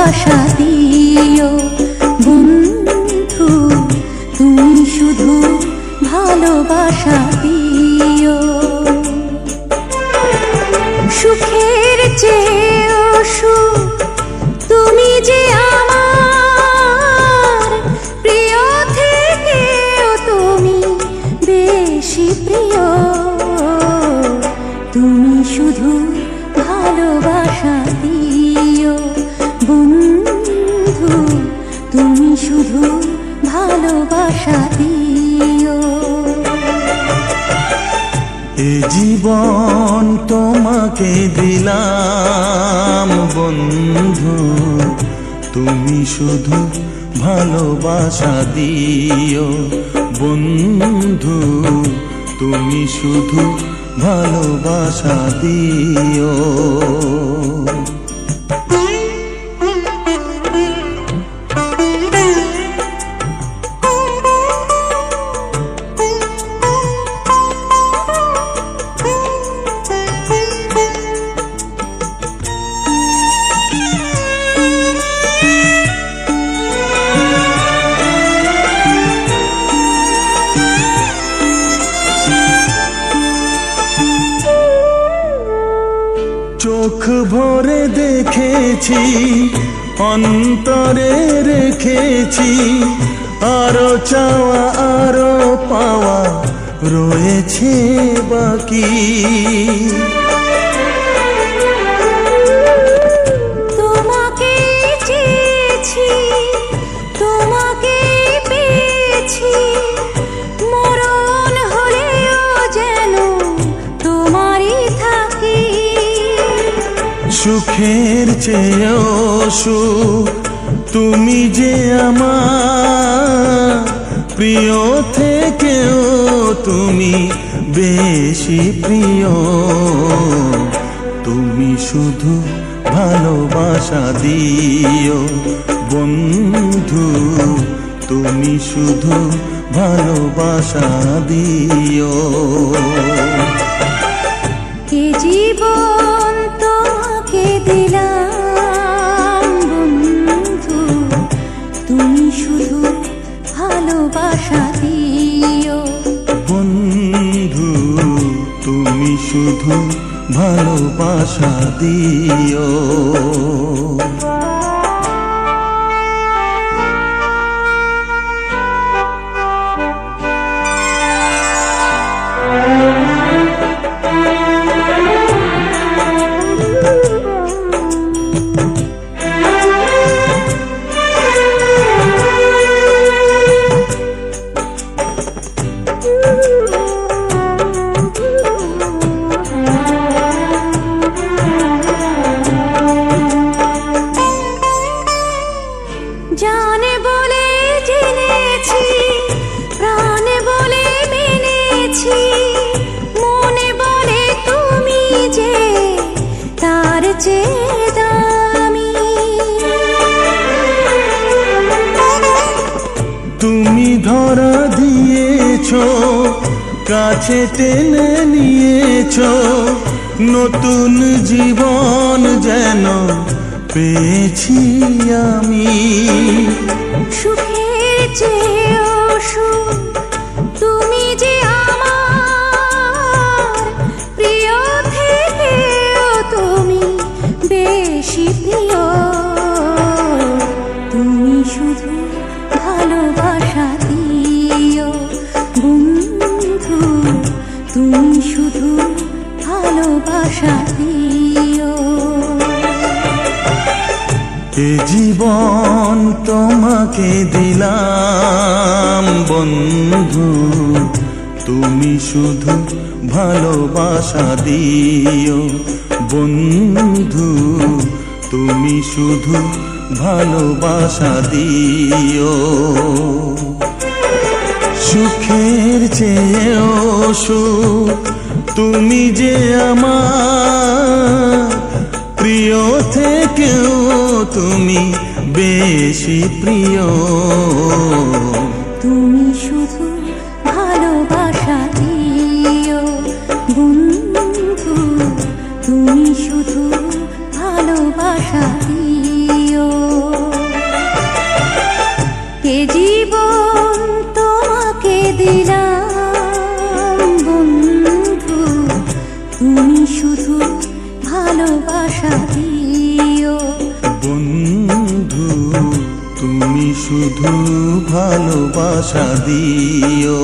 ভালোবাসা দিও বন্ধু, তুমি শুধু ভালোবাসা দিও। সুখের চেয়েও সুখ তুমি যে আমার, প্রিয় থেকেও তুমি বেশি প্রিয়। তুমি শুধু ভালোবাসা দিও বন্ধু, তুমি শুধু ভালোবাসা দিও। এ জীবন তোমাকে দিলাম বন্ধু, তুমি শুধু ভালোবাসা দিও বন্ধু, তুমি শুধু ভালোবাসা দিও। চোখ ভরে দেখেছি, অন্তরে রেখেছি, আরো চাওয়া আরো পাওয়া রয়েছে বাকি। তোমাকে চেয়েছি, তোমাকে পেয়েছি, মরণ হলেও যেন তোমারই থাকি। সুখের চেয়েও সুখ তুমি যে আমার, প্রিয় থেকেও তুমি বেশি প্রিয়। তুমি শুধু ভালোবাসা দিও বন্ধু, তুমি শুধু ভালোবাসা দিও। এ জীবন তোমাকে দিলাম বন্ধু, তুমি শুধু ভালোবাসা দিও বন্ধু, তুমি শুধু ভালোবাসা দিও। জানে বলে জেনেছি, প্রাণে বলে মেনেছি, মনে বলে তুমি যে তার চেয়ে দামি। তুমি ধরা দিয়েছ, কাছে টেনে নিয়েছ, নতুন জীবন যেন পেয়েছি আমি। সুখের চেয়েও সুখ তুমি যে আমার, প্রিয় থেকেও তুমি বেশি প্রিয়। তুমি শুধু ভালোবাসা দিও বন্ধু, তুমি শুধু ভালোবাসা দিও। এ জীবন তোমাকে দিলাম বন্ধু, তুমি শুধু ভালোবাসা দিও বন্ধু, তুমি শুধু ভালোবাসা দিও। সুখের চেয়েও সুখ তুমি যে আমার, প্রিয় থেকেও তুমি বেশি প্রিয়। তুমি শুধু ভালোবাসা দিও বন্ধু, তুমি শুধু ভালোবাসা দিও। ভালোবাসা দিও। বন্ধু তুমি শুধু ভালোবাসা দিও।